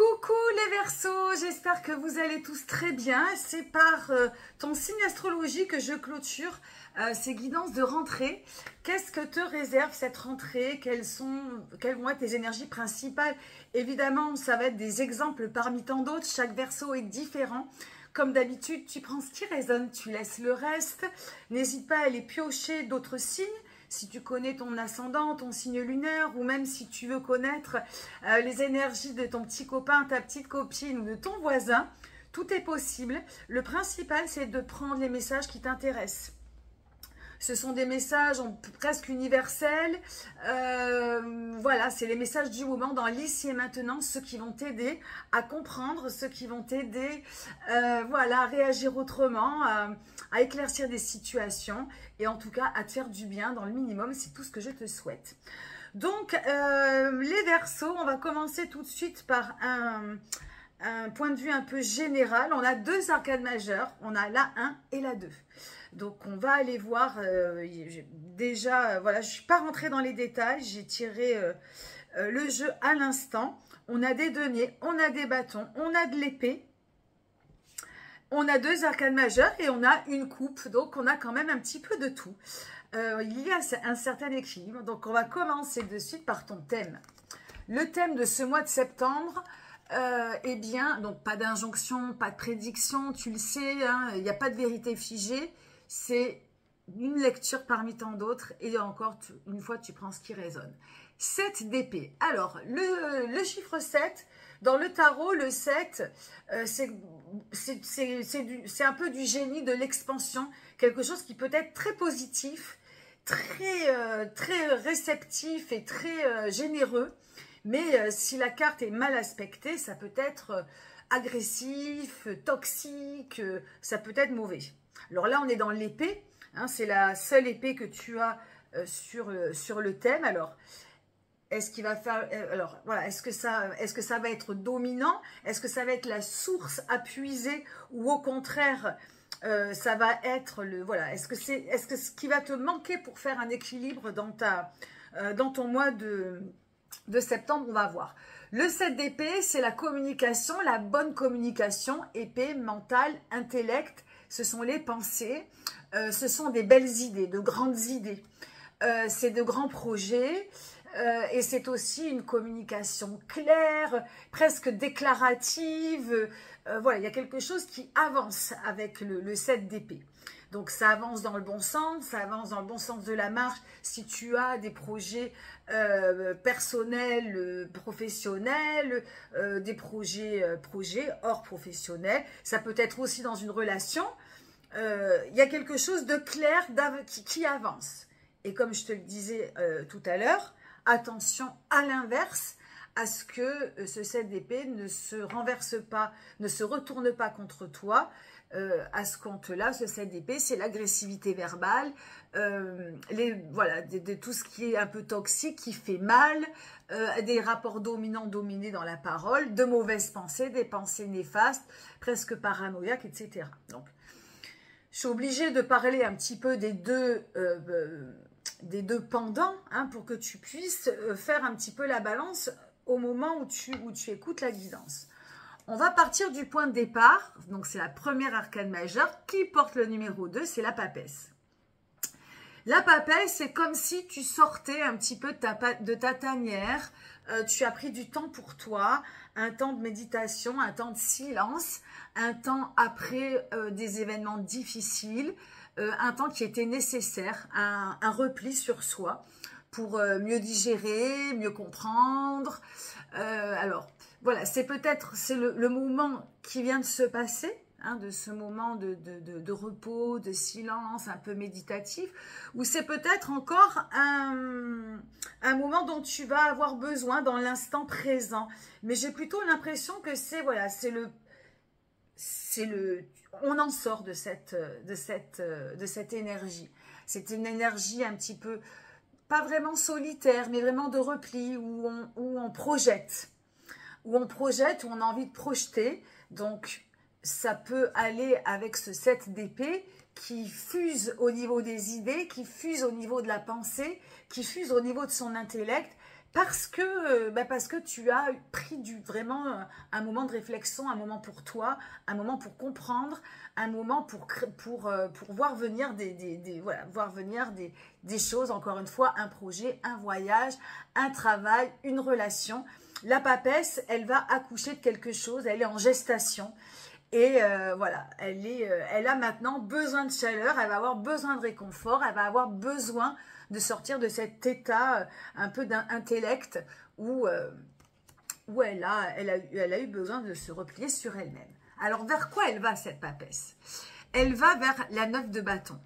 Coucou les Verseaux, j'espère que vous allez tous très bien. C'est par ton signe astrologique que je clôture ces guidances de rentrée. Qu'est-ce que te réserve cette rentrée? Quelles vont être tes énergies principales? Évidemment, ça va être des exemples parmi tant d'autres. Chaque Verseau est différent. Comme d'habitude, tu prends ce qui résonne, tu laisses le reste. N'hésite pas à aller piocher d'autres signes. Si tu connais ton ascendant, ton signe lunaire, ou même si tu veux connaître les énergies de ton petit copain, ta petite copine ou de ton voisin, tout est possible. Le principal, c'est de prendre les messages qui t'intéressent. Ce sont des messages presque universels. Voilà, c'est les messages du moment dans l'ici et maintenant, ceux qui vont t'aider à comprendre, ceux qui vont t'aider voilà, à réagir autrement, à éclaircir des situations et en tout cas à te faire du bien dans le minimum. C'est tout ce que je te souhaite. Donc, les Verseaux, on va commencer tout de suite par un point de vue un peu général. On a deux arcades majeures, on a la 1 et la 2. Donc, on va aller voir, déjà, voilà, je ne suis pas rentrée dans les détails, j'ai tiré le jeu à l'instant. On a des deniers, on a des bâtons, on a de l'épée, on a deux arcades majeures et on a une coupe, donc on a quand même un petit peu de tout. Il y a un certain équilibre, donc on va commencer de suite par ton thème. Le thème de ce mois de septembre, eh bien, donc pas d'injonction, pas de prédiction, tu le sais, hein, il n'y a pas de vérité figée. C'est une lecture parmi tant d'autres et encore, une fois, tu prends ce qui résonne. 7 d'épée. Alors, le chiffre 7, dans le tarot, le 7, c'est un peu du génie, de l'expansion, quelque chose qui peut être très positif, très réceptif et très généreux. Mais si la carte est mal aspectée, ça peut être agressif, toxique, ça peut être mauvais. Alors là, on est dans l'épée, hein, c'est la seule épée que tu as sur le thème. Alors, est-ce qu'il va faire, alors voilà, est-ce que ça va être dominant? Est-ce que ça va être la source à puiser ou au contraire, ça va être voilà, est-ce que ce qui va te manquer pour faire un équilibre dans ton mois de septembre? On va voir. Le 7 d'épée, c'est la communication, la bonne communication, épée, mental, intellect. Ce sont les pensées, ce sont des belles idées, de grandes idées. C'est de grands projets et c'est aussi une communication claire, presque déclarative. Voilà, il y a quelque chose qui avance avec le 7 d'épée. Donc, ça avance dans le bon sens, ça avance dans le bon sens de la marche. Si tu as des projets personnels, professionnels, des projets hors professionnel, ça peut être aussi dans une relation. Il y a quelque chose de clair qui avance. Et comme je te le disais tout à l'heure, attention à l'inverse, à ce que ce 7 d'épée ne se renverse pas, ne se retourne pas contre toi. À ce compte-là, ce 7 d'épée, c'est l'agressivité verbale, voilà, de tout ce qui est un peu toxique, qui fait mal, des rapports dominants-dominés dans la parole, de mauvaises pensées, des pensées néfastes, presque paranoïaques, etc. Donc, je suis obligée de parler un petit peu des deux pendants, hein, pour que tu puisses faire un petit peu la balance au moment où tu écoutes la guidance. On va partir du point de départ, donc c'est la première arcane majeure qui porte le numéro 2, c'est la papesse. La papesse, c'est comme si tu sortais un petit peu de ta tanière, tu as pris du temps pour toi, un temps de méditation, un temps de silence, un temps après des événements difficiles, un temps qui était nécessaire, un repli sur soi pour mieux digérer, mieux comprendre. Alors, voilà, c'est le moment qui vient de se passer, hein, de ce moment de repos, de silence, un peu méditatif, ou c'est peut-être encore un moment dont tu vas avoir besoin dans l'instant présent. Mais j'ai plutôt l'impression que voilà, on en sort de cette énergie. C'est une énergie un petit peu, pas vraiment solitaire, mais vraiment de repli, où on projette. Où on a envie de projeter. Donc, ça peut aller avec ce 7 d'épée qui fuse au niveau des idées, qui fuse au niveau de la pensée, qui fuse au niveau de son intellect, parce que tu as pris vraiment un moment de réflexion, un moment pour toi, un moment pour comprendre, un moment pour voir venir voir venir des choses, encore une fois, un projet, un voyage, un travail, une relation. La papesse, elle va accoucher de quelque chose, elle est en gestation. Et voilà, elle a maintenant besoin de chaleur, elle va avoir besoin de réconfort, elle va avoir besoin de sortir de cet état un peu d'intellect où elle a eu besoin de se replier sur elle-même. Alors, vers quoi elle va, cette papesse? Elle va vers la 9 de bâton.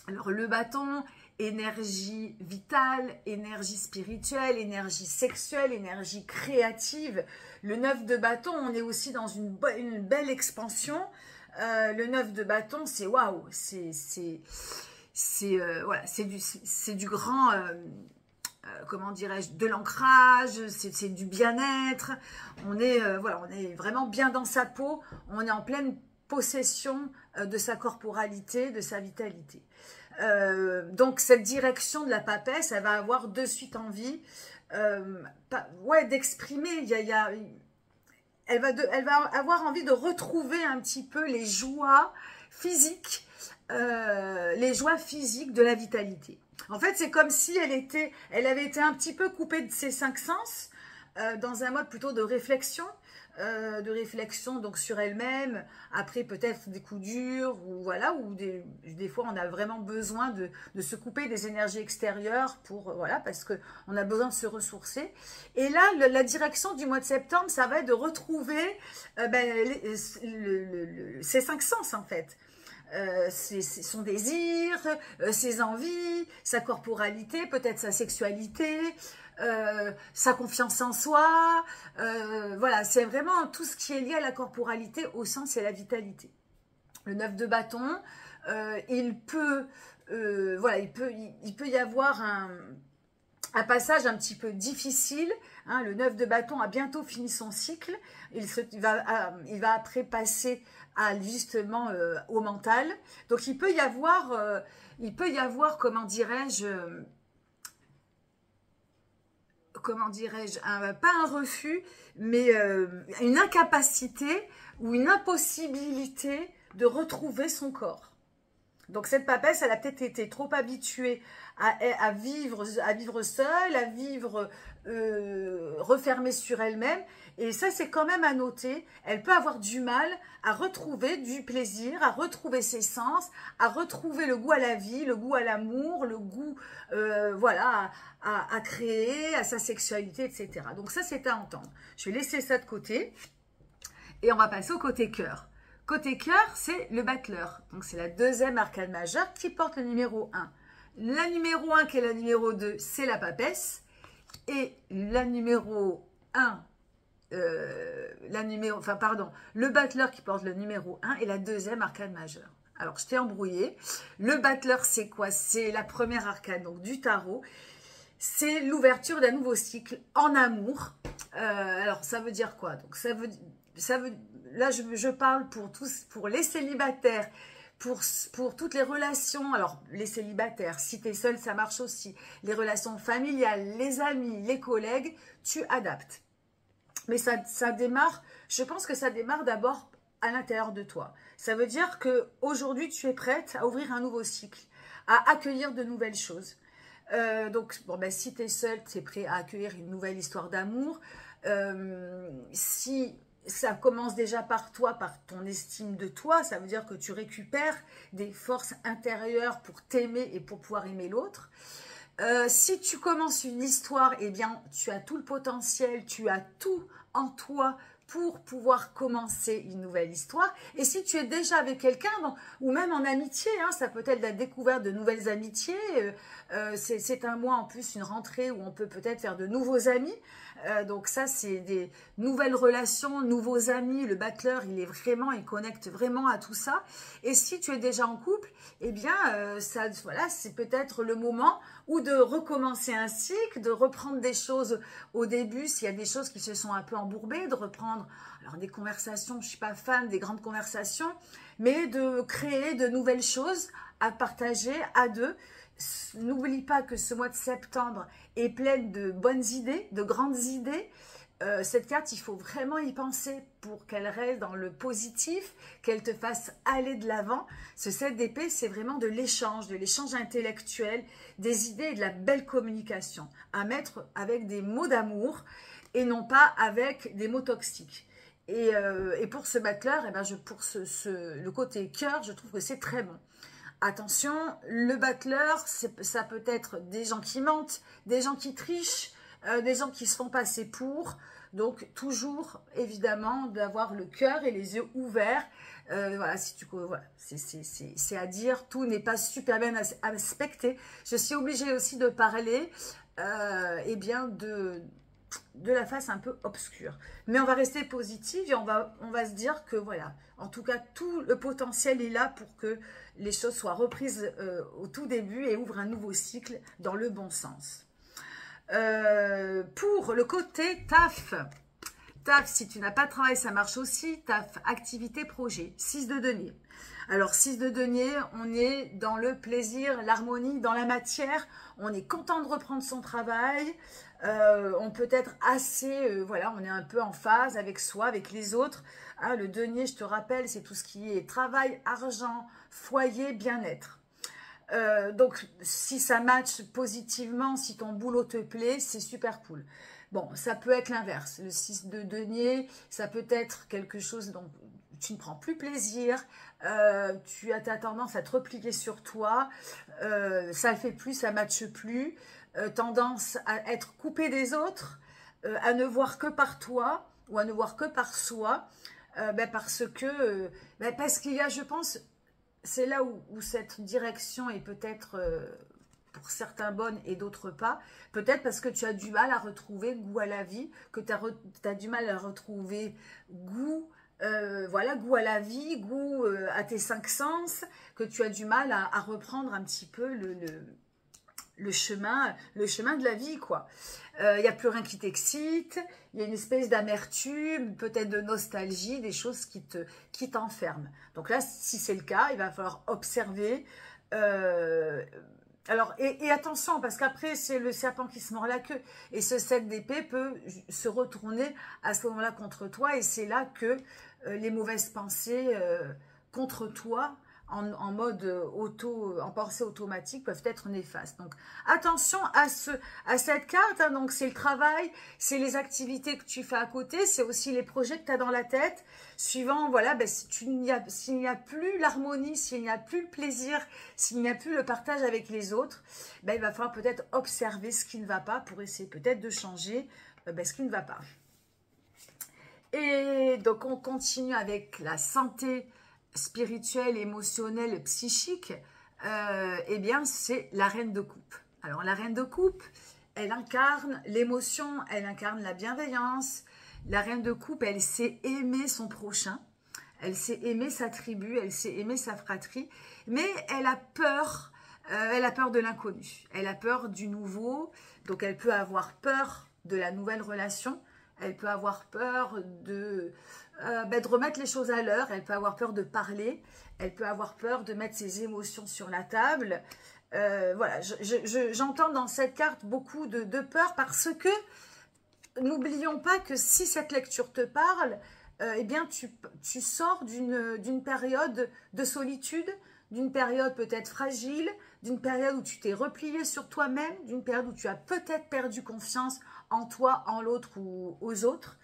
Alors, le bâton, énergie vitale, énergie spirituelle, énergie sexuelle, énergie créative. Le 9 de bâton, on est aussi dans une belle expansion. Le 9 de bâton, c'est waouh, voilà, c'est du grand, comment dirais-je, de l'ancrage, c'est du bien-être. Voilà, on est vraiment bien dans sa peau, on est en pleine possession de sa corporalité, de sa vitalité. Donc cette direction de la papesse, elle va avoir de suite envie d'exprimer. Elle va avoir envie de retrouver un petit peu les joies physiques, de la vitalité. En fait, c'est comme si elle avait été un petit peu coupée de ses 5 sens, dans un mode plutôt de réflexion donc sur elle-même, après peut-être des coups durs, ou voilà, ou des fois on a vraiment besoin de se couper des énergies extérieures voilà, parce qu'on a besoin de se ressourcer. Et là, la direction du mois de septembre, ça va être de retrouver ses 5 sens en fait. Son désir, ses envies, sa corporalité, peut-être sa sexualité, sa confiance en soi, voilà, c'est vraiment tout ce qui est lié à la corporalité au sens et à la vitalité. Le 9 de bâton, il peut y avoir un passage un petit peu difficile, hein. Le 9 de bâton a bientôt fini son cycle, il va après passer justement au mental. Donc il peut y avoir, comment dirais-je, pas un refus, mais une incapacité ou une impossibilité de retrouver son corps. Donc cette papesse, elle a peut-être été trop habituée à vivre seule, à vivre refermée sur elle-même. Et ça, c'est quand même à noter. Elle peut avoir du mal à retrouver du plaisir, à retrouver ses sens, à retrouver le goût à la vie, le goût à l'amour, le goût voilà, à créer, à sa sexualité, etc. Donc ça, c'est à entendre. Je vais laisser ça de côté. Et on va passer au côté cœur. Côté cœur, c'est le battleur. Donc, c'est la deuxième arcane majeure qui porte le numéro 1. La numéro 1, qui est la numéro 2, c'est la papesse. Et la numéro 1, le battleur qui porte le numéro 1 est la deuxième arcane majeure. Alors, je t'ai embrouillé. Le battleur, c'est quoi? C'est la première arcane donc, du tarot. C'est l'ouverture d'un nouveau cycle en amour. Alors, ça veut dire quoi? Donc, là, je parle pour les célibataires, pour toutes les relations. Alors, les célibataires, si tu es seul, ça marche aussi. Les relations familiales, les amis, les collègues, tu adaptes. Mais ça démarre, je pense que ça démarre d'abord à l'intérieur de toi. Ça veut dire qu'aujourd'hui, tu es prête à ouvrir un nouveau cycle, à accueillir de nouvelles choses. Donc, si tu es seul, tu es prêt à accueillir une nouvelle histoire d'amour. Si ça commence déjà par toi, par ton estime de toi, ça veut dire que tu récupères des forces intérieures pour t'aimer et pour pouvoir aimer l'autre. Si tu commences une histoire, eh bien, tu as tout le potentiel, tu as tout en toi pour pouvoir commencer une nouvelle histoire. Et si tu es déjà avec quelqu'un, ou même en amitié, hein, ça peut être la découverte de nouvelles amitiés, c'est un mois en plus, une rentrée où on peut peut-être faire de nouveaux amis. Donc ça, c'est des nouvelles relations, nouveaux amis. Le battleur, il connecte vraiment à tout ça. Et si tu es déjà en couple, eh bien, voilà, c'est peut-être le moment ou de recommencer un cycle, de reprendre des choses au début, s'il y a des choses qui se sont un peu embourbées, de reprendre alors des conversations, je ne suis pas fan des grandes conversations, mais de créer de nouvelles choses à partager à deux. N'oublie pas que ce mois de septembre est plein de bonnes idées, de grandes idées. Cette carte, il faut vraiment y penser pour qu'elle reste dans le positif, qu'elle te fasse aller de l'avant. Ce 7 d'épée, c'est vraiment de l'échange intellectuel, des idées et de la belle communication à mettre avec des mots d'amour et non pas avec des mots toxiques. Et pour ce battleur, eh ben pour le côté cœur, je trouve que c'est très bon. Attention, le battleur, ça peut être des gens qui mentent, des gens qui trichent, des gens qui se font passer pour. Donc, toujours, évidemment, d'avoir le cœur et les yeux ouverts. Voilà, voilà, c'est à dire, tout n'est pas super bien aspecté. Je suis obligée aussi de parler eh bien, de la face un peu obscure. Mais on va rester positif et on va se dire que, voilà, en tout cas, tout le potentiel est là pour que les choses soient reprises au tout début et ouvrent un nouveau cycle dans le bon sens. Pour le côté taf, si tu n'as pas de travail, ça marche aussi. Taf, activité, projet, 6 de denier. Alors, 6 de denier, on est dans le plaisir, l'harmonie, dans la matière. On est content de reprendre son travail. On peut être assez, voilà, on est un peu en phase avec soi, avec les autres. Ah, le denier, je te rappelle, c'est tout ce qui est travail, argent, foyer, bien-être. Donc, si ça matche positivement, si ton boulot te plaît, c'est super cool. Bon, ça peut être l'inverse. Le 6 de denier, ça peut être quelque chose dont tu ne prends plus plaisir, tu as tendance à te replier sur toi, ça ne fait plus, ça ne matche plus, tendance à être coupé des autres, à ne voir que par toi ou à ne voir que par soi, parce qu'il y a, je pense, c'est là où cette direction est peut-être pour certains bonne et d'autres pas. Peut-être parce que tu as du mal à retrouver goût à la vie, que tu as du mal à retrouver goût, voilà, goût à la vie, goût à tes 5 sens, que tu as du mal à reprendre un petit peu le chemin de la vie, quoi. Il n'y a plus rien qui t'excite, il y a une espèce d'amertume, peut-être de nostalgie, des choses qui t'enferment. Donc là, si c'est le cas, il va falloir observer. Alors, et attention, parce qu'après, c'est le serpent qui se mord la queue. Et ce 7 d'épée peut se retourner à ce moment-là contre toi. Et c'est là que les mauvaises pensées contre toi, en mode en pensée automatique, peuvent être néfastes. Donc, attention à cette carte. Hein. Donc, c'est le travail, c'est les activités que tu fais à côté, c'est aussi les projets que tu as dans la tête. Suivant, voilà, s'il n'y a plus l'harmonie, s'il n'y a plus le plaisir, s'il n'y a plus le partage avec les autres, il va falloir peut-être observer ce qui ne va pas pour essayer peut-être de changer ce qui ne va pas. Et donc, on continue avec la santé spirituelle, émotionnelle, psychique. Eh bien, c'est la reine de coupe. Alors, la reine de coupe, elle incarne l'émotion, elle incarne la bienveillance. La reine de coupe, elle sait aimer son prochain, elle sait aimer sa tribu, elle sait aimer sa fratrie, mais elle a peur de l'inconnu, elle a peur du nouveau, donc elle peut avoir peur de la nouvelle relation, elle peut avoir peur de remettre les choses à l'heure, elle peut avoir peur de parler, elle peut avoir peur de mettre ses émotions sur la table. Voilà, j'entends dans cette carte beaucoup de peur parce que n'oublions pas que si cette lecture te parle, eh bien tu sors d'une période de solitude, d'une période peut-être fragile, d'une période où tu t'es replié sur toi-même, d'une période où tu as peut-être perdu confiance en toi, en l'autre ou aux autres.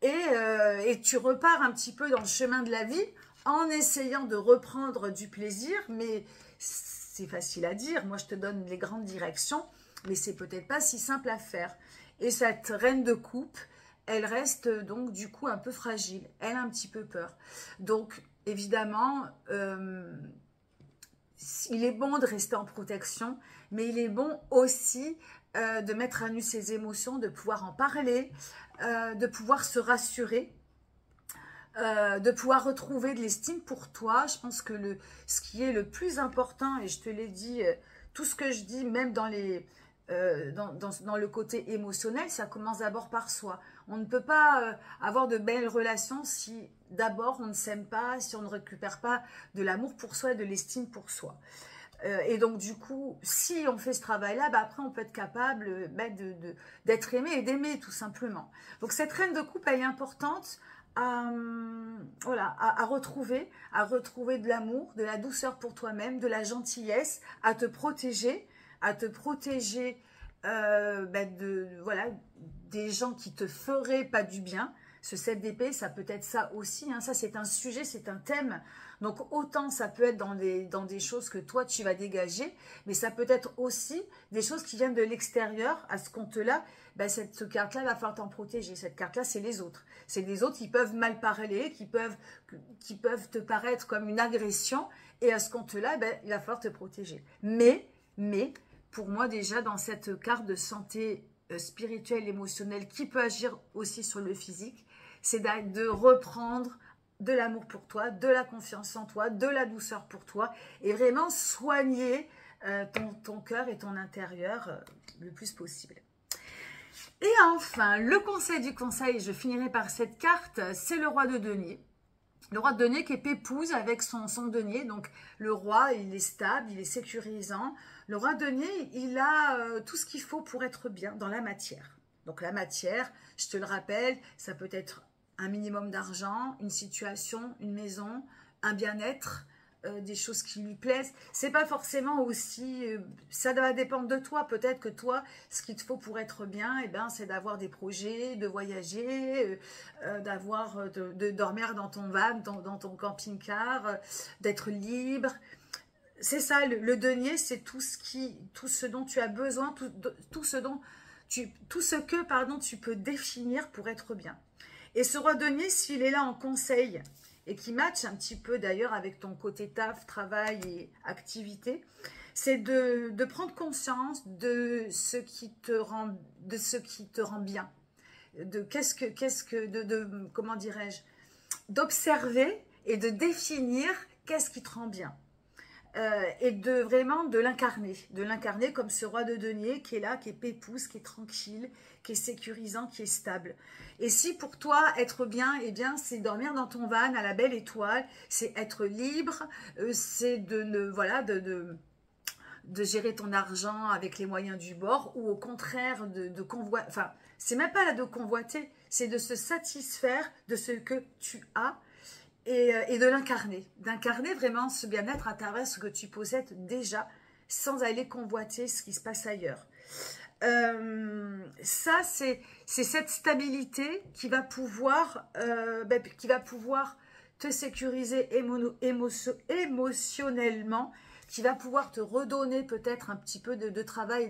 Et tu repars un petit peu dans le chemin de la vie en essayant de reprendre du plaisir, mais c'est facile à dire. Moi, je te donne les grandes directions, mais c'est peut-être pas si simple à faire. Et cette reine de coupe, elle reste donc du coup un peu fragile. Elle a un petit peu peur. Donc, évidemment, il est bon de rester en protection, mais il est bon aussi de mettre à nu ses émotions, de pouvoir en parler, de pouvoir se rassurer, de pouvoir retrouver de l'estime pour toi. Je pense que ce qui est le plus important, et je te l'ai dit, tout ce que je dis, même dans le côté émotionnel, ça commence d'abord par soi. On ne peut pas avoir de belles relations si d'abord on ne s'aime pas, si on ne récupère pas de l'amour pour soi et de l'estime pour soi. Et donc, du coup, si on fait ce travail-là, bah, après, on peut être capable d'être aimé et d'aimer, tout simplement. Donc, cette reine de coupe, elle est importante voilà, à retrouver de l'amour, de la douceur pour toi-même, de la gentillesse, à te protéger voilà, des gens qui te feraient pas du bien. Ce 7 d'épée, ça peut être ça aussi, hein. Ça, c'est un sujet, c'est un thème. Donc, autant ça peut être dans des choses que toi, tu vas dégager, mais ça peut être aussi des choses qui viennent de l'extérieur. À ce compte-là, ben, cette carte-là, va falloir t'en protéger. Cette carte-là, c'est les autres. C'est des autres qui peuvent mal parler, qui peuvent te paraître comme une agression. Et à ce compte-là, ben, il va falloir te protéger. Mais, pour moi, déjà, dans cette carte de santé spirituelle, émotionnelle, qui peut agir aussi sur le physique, c'est de reprendre de l'amour pour toi, de la confiance en toi, de la douceur pour toi, et vraiment soigner ton cœur et ton intérieur le plus possible. Et enfin, le conseil du conseil, je finirai par cette carte, c'est le roi de denier. Le roi de denier qui est pépouze avec son denier. Donc, le roi, il est stable, il est sécurisant. Le roi de denier, il a tout ce qu'il faut pour être bien dans la matière. Donc, la matière, je te le rappelle, ça peut être un minimum d'argent, une situation, une maison, un bien-être, des choses qui lui plaisent. C'est pas forcément aussi... ça va dépendre de toi. Peut-être que toi, ce qu'il te faut pour être bien, eh ben, c'est d'avoir des projets, de voyager, de dormir dans ton van, dans ton camping-car, d'être libre. C'est ça, le denier, c'est tout ce dont tu as besoin, tout ce que tu peux définir pour être bien. Et ce roi denier, s'il est là en conseil et qui matche un petit peu d'ailleurs avec ton côté taf, travail et activité, c'est de prendre conscience de ce qui te rend bien. Comment dirais-je, d'observer et de définir qu'est-ce qui te rend bien. Et vraiment de l'incarner comme ce roi de denier qui est là, qui est pépouze, qui est tranquille, qui est sécurisant, qui est stable. Et si pour toi être bien, eh bien c'est dormir dans ton van à la belle étoile, c'est être libre, c'est de gérer ton argent avec les moyens du bord, ou au contraire de convoiter, enfin c'est même pas là de convoiter, c'est de se satisfaire de ce que tu as. Et de d'incarner vraiment ce bien-être à travers ce que tu possèdes déjà, sans aller convoiter ce qui se passe ailleurs. Ça, c'est cette stabilité qui va pouvoir te sécuriser émotionnellement, qui va pouvoir te redonner peut-être un petit peu de travail,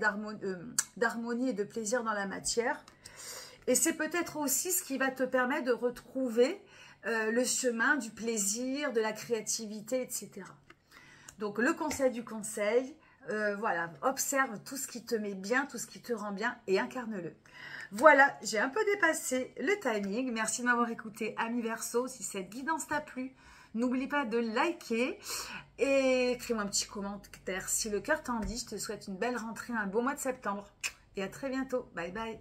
d'harmonie et de plaisir dans la matière. Et c'est peut-être aussi ce qui va te permettre de retrouver le chemin du plaisir, de la créativité, etc. Donc, le conseil du conseil, voilà, observe tout ce qui te met bien, tout ce qui te rend bien et incarne-le. Voilà, j'ai un peu dépassé le timing. Merci de m'avoir écouté, amis Verseau. Si cette guidance t'a plu, n'oublie pas de liker et écris-moi un petit commentaire si le cœur t'en dit. Je te souhaite une belle rentrée, un beau mois de septembre et à très bientôt. Bye bye.